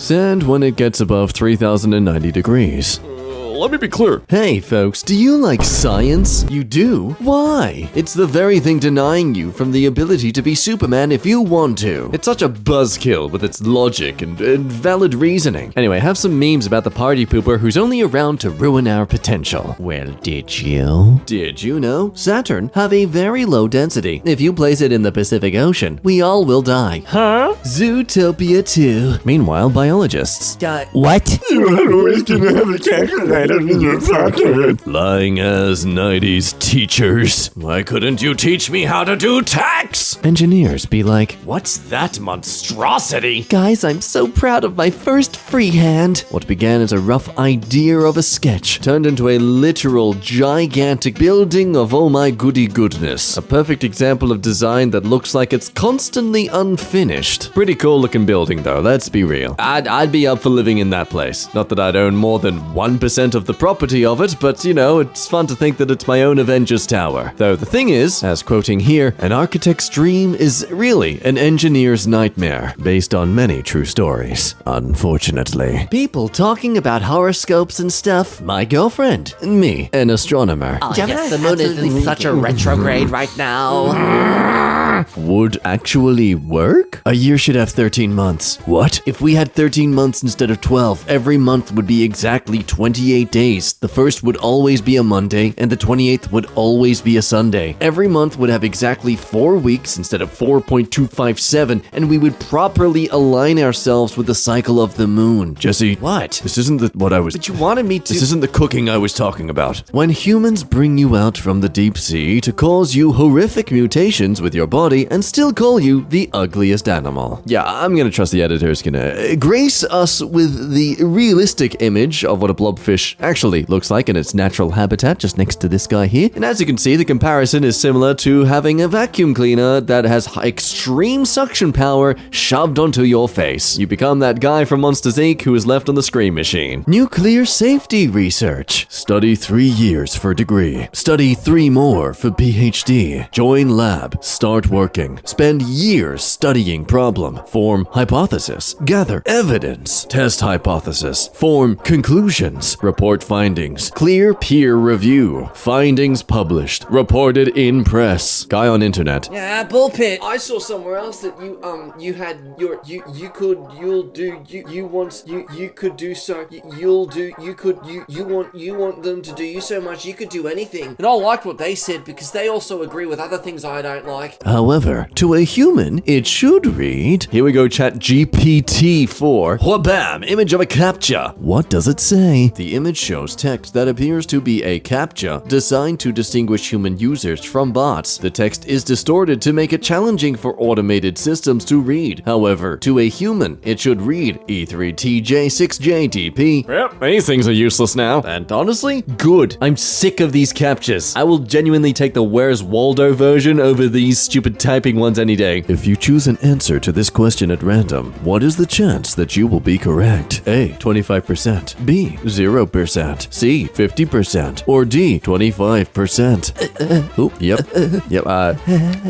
degrees, and when it gets above 3090 degrees. Let me be clear. Hey folks, do you like science? You do? Why? It's the very thing denying you from the ability to be Superman if you want to. It's such a buzzkill with its logic and valid reasoning. Anyway, have some memes about the party pooper who's only around to ruin our potential. Well, did you? Did you know? Saturn have a very low density. If you place it in the Pacific Ocean, we all will die. Huh? Zootopia 2. Meanwhile, biologists. What? You're always gonna have a calculator in your pocket. Lying as 90s teachers. Why couldn't you teach me how to do tax? Engineers be like, what's that monstrosity? Guys, I'm so proud of my first freehand. What began as a rough idea of a sketch turned into a literal gigantic building of oh my goody goodness. A perfect example of design that looks like it's constantly unfinished. Pretty cool looking building though, let's be real. I'd be up for living in that place. Not that I'd own more than 1% of the property of it, but you know, it's fun to think that it's my own Avengers Tower. Though the thing is, as quoting here, an architect's dream is really an engineer's nightmare, based on many true stories, unfortunately. People talking about horoscopes and stuff, my girlfriend, and me, an astronomer. Oh, yes, the moon is in such a retrograde right now. Would actually work? A year should have 13 months. What? If we had 13 months instead of 12, every month would be exactly 28 days. The first would always be a Monday, and the 28th would always be a Sunday. Every month would have exactly 4 weeks instead of 4.257, and we would properly align ourselves with the cycle of the moon. Jesse, what? This isn't what I was... But you wanted me to... This isn't the cooking I was talking about. When humans bring you out from the deep sea to cause you horrific mutations with your body and still call you the ugliest animal. Yeah, I'm gonna trust the editor's gonna grace us with the realistic image of what a blobfish actually looks like in its natural habitat just next to this guy here. And as you can see, the comparison is similar to having a vacuum cleaner that has extreme suction power shoved onto your face. You become that guy from Monsters Inc. who is left on the Scream Machine. Nuclear safety research. Study 3 years for degree. Study 3 more for PhD. Join lab. Start working. Spend years studying problem. Form hypothesis. Gather evidence. Test hypothesis. Form conclusions. Report findings. Clear peer review. Findings published. Reported in press. Guy on internet. Yeah, bullpit. I saw somewhere else that you want them to do you so much you could do anything. And I liked what they said because they also agree with other things I don't like. However, to a human, it should read, here we go, chat GPT-4. Whabam! Image of a CAPTCHA. What does it say? The image shows text that appears to be a CAPTCHA designed to distinguish human users from bots. The text is distorted to make it challenging for automated systems to read. However, to a human, it should read E3TJ6JDP. Yep, these things are useless now. And honestly, good. I'm sick of these CAPTCHAs. I will genuinely take the Where's Waldo version over these stupid typing ones any day. If you choose an answer to this question at random, what is the chance that you will be correct? A, 25%, B, 0%, C, 50%, or D, 25%? I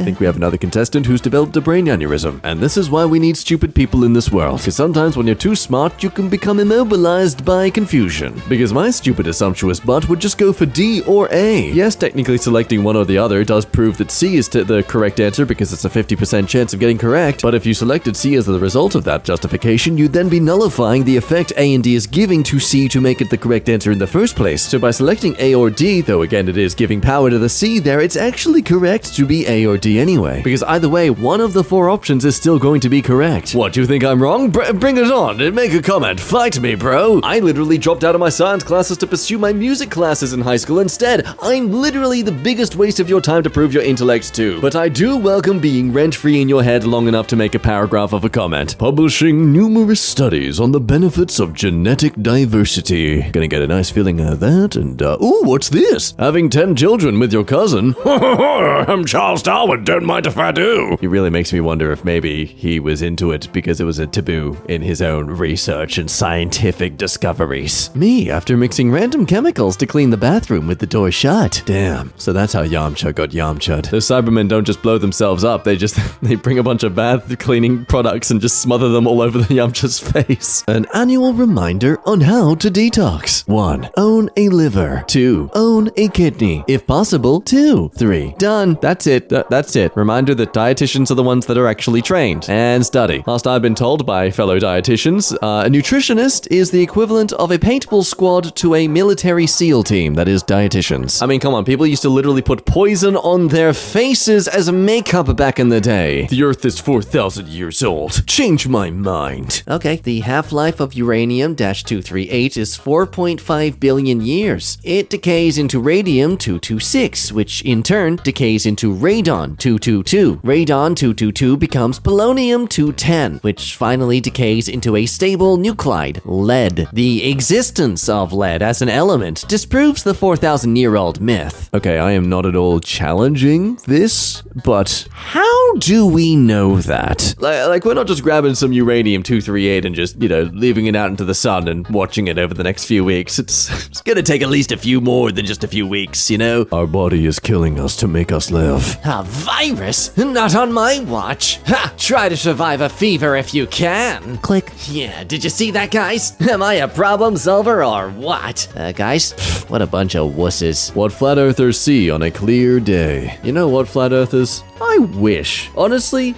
think we have another contestant who's developed a brain aneurysm. And this is why we need stupid people in this world. Because sometimes when you're too smart, you can become immobilized by confusion. Because my stupid assumptuous butt would just go for D or A. Yes, technically selecting one or the other does prove that C is the correct answer because it's a 50% chance of getting correct. But if you selected C as the result of that justification, you'd then be nullifying the effect A and D is giving to C to make it the correct answer in the first place. So by selecting A or D, though again it is giving power to the C there, it's actually correct to be A or D anyway. Because either way, one of the 4 options is still going to be correct. What, do you think I'm wrong? Bring it on and make a comment. Fight me, bro. I literally dropped out of my science classes to pursue my music classes in high school instead. I'm literally the biggest waste of your time to prove your intellect too. But I do welcome being rent-free in your head long enough to make a paragraph of a comment. Publishing numerous studies on the benefits of genetic diversity. Gonna get a nice feeling of that and ooh, what's this? Having 10 children with your cousin? I'm Charles Darwin, don't mind if I do. He really makes me wonder if maybe he was into it because it was a taboo in his own research and scientific discoveries. Me, after mixing random chemicals to clean the bathroom with the door shut. Damn, so that's how Yamcha got Yamcha'd. The Cybermen don't just blow themselves up. They bring a bunch of bath cleaning products and just smother them all over the Yamcha's face. An annual reminder on how to detox. 1. Own a liver. 2. Own a kidney. If possible, 2. 3. Done. That's it. That's it. Reminder that dietitians are the ones that are actually trained and study. Last I've been told by fellow dietitians, a nutritionist is the equivalent of a paintball squad to a military SEAL team that is dietitians. I mean, come on, people used to literally put poison on their faces as makeup back in the day. The Earth is 4,000 years old. Change my mind. Okay, the half-life of uranium-238 is 4.5 billion years. It decays into radium-226, which in turn decays into radon-222. Radon-222 becomes polonium-210, which finally decays into a stable nuclide, lead. The existence of lead as an element disproves the 4,000-year-old myth. Okay, I am not at all challenging this, but how do we know that? Like we're not just grabbing some uranium-238 and just, leaving it out into the sun and watching it over the next few weeks. It's gonna take at least a few more than just a few weeks, Our body is killing us to make us live. A virus? Not on my watch. Ha! Try to survive a fever if you can. Click. Yeah, did you see that, guys? Am I a problem solver or what? Guys? What a bunch of wusses. What flat earthers see on a clear day. You know what, flat earthers? I wish. Honestly,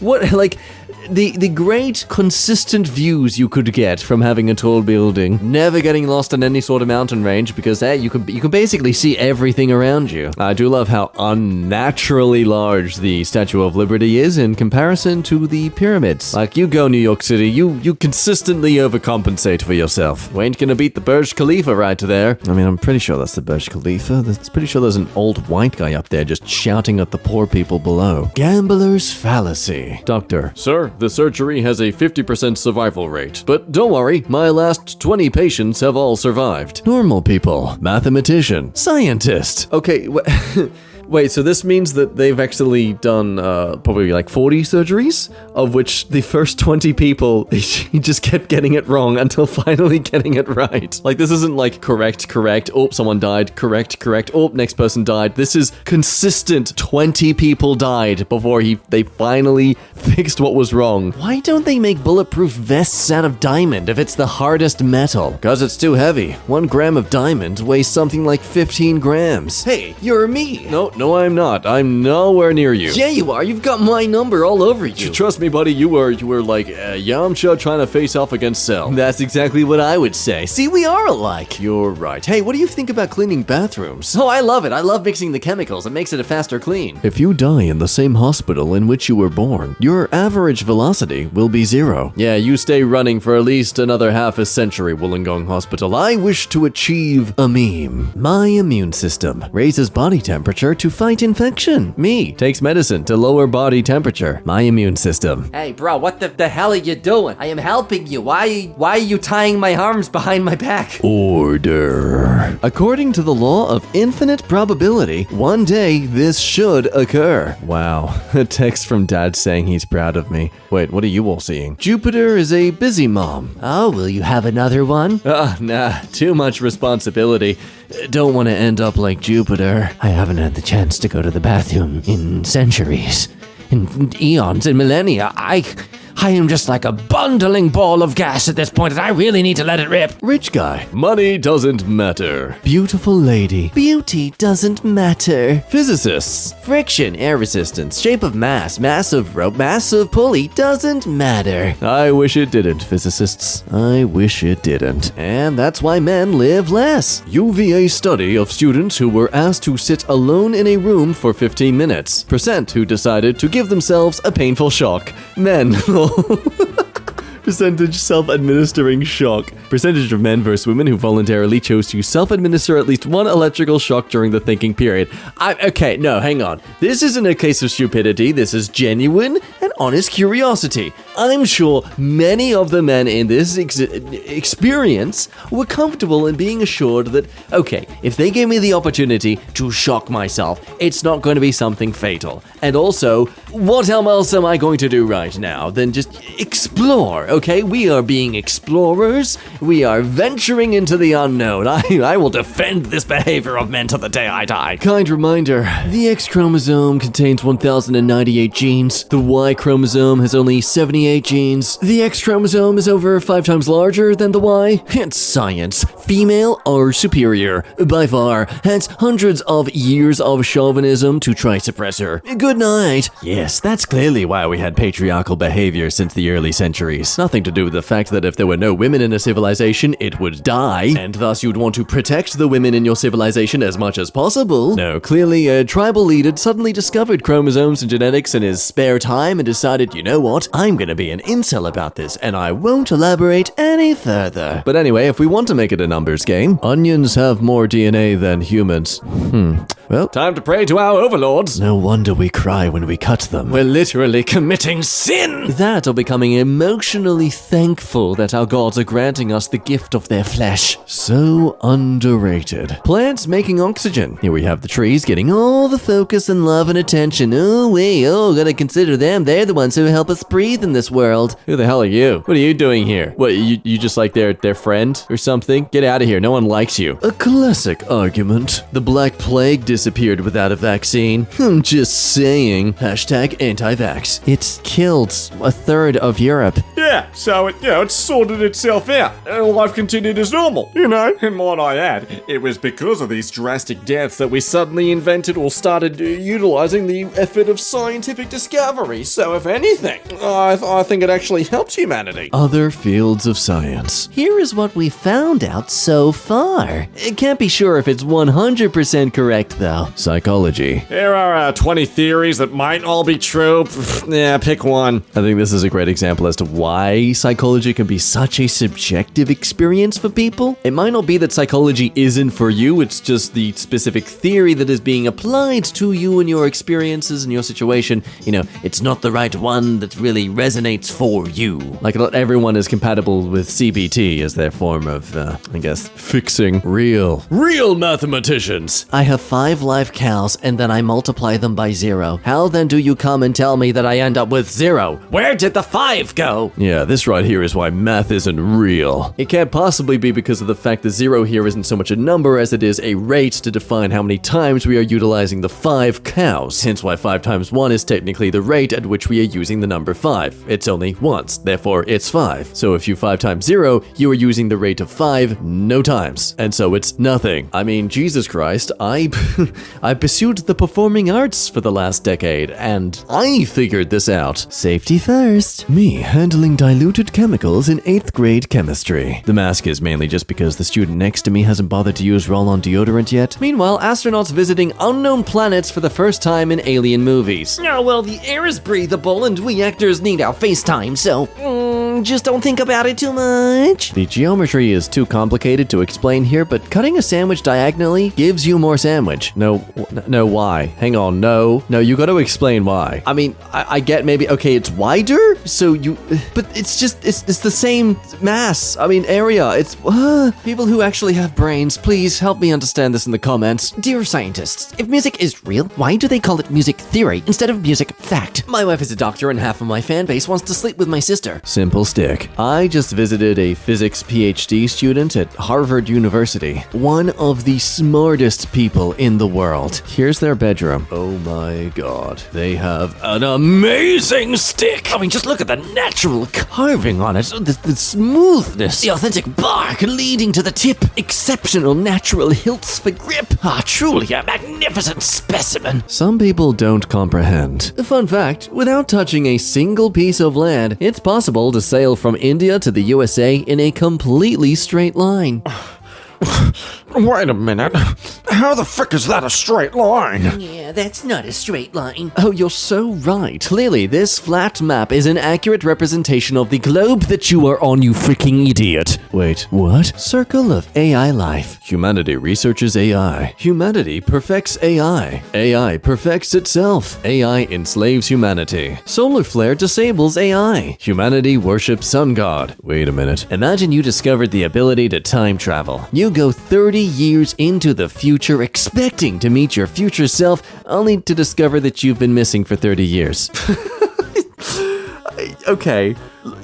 the great consistent views you could get from having a tall building, never getting lost in any sort of mountain range because you can basically see everything around you. I do love how unnaturally large the Statue of Liberty is in comparison to the pyramids. Like, you go New York City, you consistently overcompensate for yourself. We ain't gonna beat the Burj Khalifa right there. I mean, I'm pretty sure that's the Burj Khalifa. Pretty sure there's an old white guy up there just shouting at the poor people below. Gambler's fallacy. Doctor. Sir, the surgery has a 50% survival rate. But don't worry, my last 20 patients have all survived. Normal people. Mathematician. Scientist. Okay, wait, so this means that they've actually done probably like 40 surgeries, of which the first 20 people, he just kept getting it wrong until finally getting it right. Like, this isn't like correct, oh, someone died, correct, oh, next person died. This is consistent. 20 people died before they finally fixed what was wrong. Why don't they make bulletproof vests out of diamond if it's the hardest metal? Because it's too heavy. 1 gram of diamond weighs something like 15 grams. Hey, you're me. No, I'm not. I'm nowhere near you. Yeah, you are. You've got my number all over you. Trust me, buddy, you were like Yamcha trying to face off against Cell. That's exactly what I would say. See, we are alike. You're right. Hey, what do you think about cleaning bathrooms? Oh, I love it. I love mixing the chemicals. It makes it a faster clean. If you die in the same hospital in which you were born, your average velocity will be 0. Yeah, you stay running for at least another half a century, Wollongong Hospital. I wish to achieve a meme. My immune system raises body temperature to fight infection. Me takes medicine to lower body temperature. My immune system. Hey, bro, what the hell are you doing? I am helping you. Why are you tying my arms behind my back? Order. According to the law of infinite probability, one day this should occur. Wow, a text from Dad saying he's proud of me. Wait, what are you all seeing? Jupiter is a busy mom. Oh, will you have another one? Nah, too much responsibility. Don't want to end up like Jupiter. I haven't had the chance to go to the bathroom in centuries, in eons, in millennia. I am just like a bundling ball of gas at this point, and I really need to let it rip. Rich guy. Money doesn't matter. Beautiful lady. Beauty doesn't matter. Physicists. Friction, air resistance, shape of mass, mass of rope, mass of pulley doesn't matter. I wish it didn't, physicists. I wish it didn't. And that's why men live less. UVA study of students who were asked to sit alone in a room for 15 minutes. % who decided to give themselves a painful shock. Men. Percentage self-administering shock. Percentage of men versus women who voluntarily chose to self-administer at least one electrical shock during the thinking period. Okay, no, hang on. This isn't a case of stupidity. This is genuine and honest curiosity. I'm sure many of the men in this experience were comfortable in being assured that, okay, if they gave me the opportunity to shock myself, it's not going to be something fatal. And also, what else am I going to do right now than just explore, okay? We are being explorers. We are venturing into the unknown. I will defend this behavior of men to the day I die. Kind reminder, the X chromosome contains 1,098 genes. The Y chromosome has only 78 genes. The X chromosome is over 5 times larger than the Y. It's science. Female are superior, by far. Hence, hundreds of years of chauvinism to try suppress her. Good night. Yes, that's clearly why we had patriarchal behavior since the early centuries. Nothing to do with the fact that if there were no women in a civilization, it would die, and thus you'd want to protect the women in your civilization as much as possible. No, clearly a tribal leader suddenly discovered chromosomes and genetics in his spare time and decided, you know what, I'm gonna be an incel about this, and I won't elaborate any further. But anyway, if we want to make it a numbers game, onions have more DNA than humans. Well, time to pray to our overlords. No wonder we cry when we cut them. We're literally committing sin! That or becoming emotionally thankful that our gods are granting us the gift of their flesh. So underrated. Plants making oxygen. Here we have the trees getting all the focus and love and attention. Gotta consider them. They're the ones who help us breathe in this world. Who the hell are you? What are you doing here? What, you just like their friend or something? Get out of here. No one likes you. A classic argument. The Black Plague disappeared without a vaccine. I'm just saying. Hashtag anti-vax. It's killed a third of Europe. Yeah, so it sorted itself out. Life continued as normal, you know. And might I add, it was because of these drastic deaths that we suddenly invented or started utilizing the effort of scientific discovery. So if anything, I think it actually helped humanity. Other fields of science. Here is what we found out so far. It can't be sure if it's 100% correct though. Psychology. There are 20 theories that might all be true. Yeah, pick one. I think this is a great example as to why psychology can be such a subjective experience for people. It might not be that psychology isn't for you, it's just the specific theory that is being applied to you and your experiences and your situation. You know, it's not the right one that really resonates for you. Like, not everyone is compatible with CBT as their form of, fixing real mathematicians. I have 5 live cows and then I multiply them by 0. How then do you come and tell me that I end up with 0? Where did the 5 go? Yeah, this right here is why math isn't real. It can't possibly be because of the fact that 0 here isn't so much a number as it is a rate to define how many times we are utilizing the 5 cows. Hence why 5 times 1 is technically the rate at which we are using the number 5. It's only once, therefore it's 5. So if you 5 times 0, you are using the rate of 5 no times. And so it's nothing. I mean, Jesus Christ, I pursued the performing arts for the last decade, and I figured this out. Safety first. Me handling diluted chemicals in 8th grade chemistry. The mask is mainly just because the student next to me hasn't bothered to use roll-on deodorant yet. Meanwhile, astronauts visiting unknown planets for the first time in alien movies. Oh, well, the air is breathable and we actors need our FaceTime, so just don't think about it too much. The geometry is too complicated to explain here, but cutting a sandwich diagonally gives you more sandwich. No, why? Hang on, no, you gotta explain why. I mean, I get maybe, okay, it's wider, so but it's just, it's the same mass, area, it's, people who actually have brains, please help me understand this in the comments. Dear scientists, if music is real, why do they call it music theory instead of music fact? My wife is a doctor and half of my fan base wants to sleep with my sister. Simple stick. I just visited a physics PhD student at Harvard University. One of the smartest people in the world. Here's their bedroom. Oh my god. They have an amazing stick! Just look at the natural carving on it. The smoothness. The authentic bark leading to the tip. Exceptional natural hilts for grip. Truly a magnificent specimen. Some people don't comprehend. A fun fact, without touching a single piece of land, it's possible to sail from India to the USA in a completely straight line. Wait a minute. How the frick is that a straight line? Yeah, that's not a straight line. Oh, you're so right. Clearly, this flat map is an accurate representation of the globe that you are on, you freaking idiot. Wait, what? Circle of AI life. Humanity researches AI. Humanity perfects AI. AI perfects itself. AI enslaves humanity. Solar flare disables AI. Humanity worships sun god. Wait a minute. Imagine you discovered the ability to time travel. You go 30 years into the future expecting to meet your future self, only to discover that you've been missing for 30 years. Okay.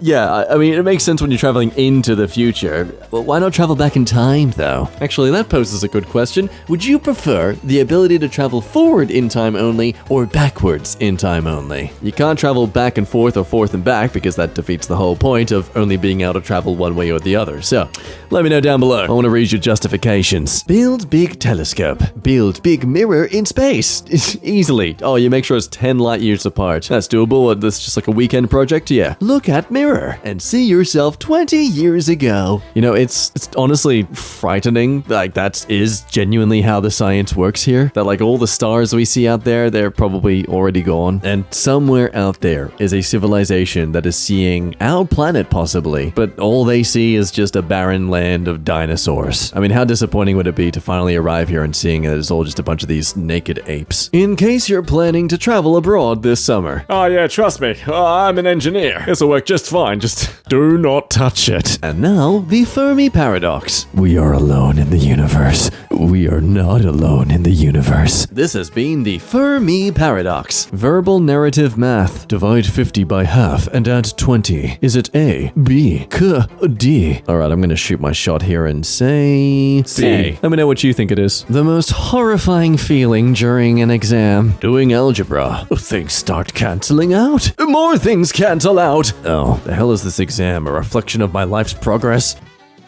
Yeah, I mean, it makes sense when you're traveling into the future. Well, why not travel back in time, though? Actually, that poses a good question. Would you prefer the ability to travel forward in time only or backwards in time only? You can't travel back and forth or forth and back because that defeats the whole point of only being able to travel one way or the other. So, let me know down below. I want to read your justifications. Build big telescope. Build big mirror in space. Easily. Oh, you make sure it's 10 light years apart. That's doable. That's just like a weekend project. Yeah. Look at mirror and see yourself 20 years ago. You know, it's honestly frightening. Like, that is genuinely how the science works here. That like all the stars we see out there, they're probably already gone. And somewhere out there is a civilization that is seeing our planet possibly, but all they see is just a barren land of dinosaurs. I mean, how disappointing would it be to finally arrive here and seeing that it's all just a bunch of these naked apes? In case you're planning to travel abroad this summer. Oh yeah, trust me, I'm an engineer. This'll work just fine, just do not touch it. And now, the Fermi paradox. We are alone in the universe. We are not alone in the universe. This has been the Fermi paradox. Verbal narrative math. Divide 50 by half and add 20. Is it A, B, C, D? Alright, I'm gonna shoot my shot here and say... C. Let me know what you think it is. The most horrifying feeling during an exam. Doing algebra. Things start cancelling out. More things cancel out. Oh, the hell is this exam? A reflection of my life's progress?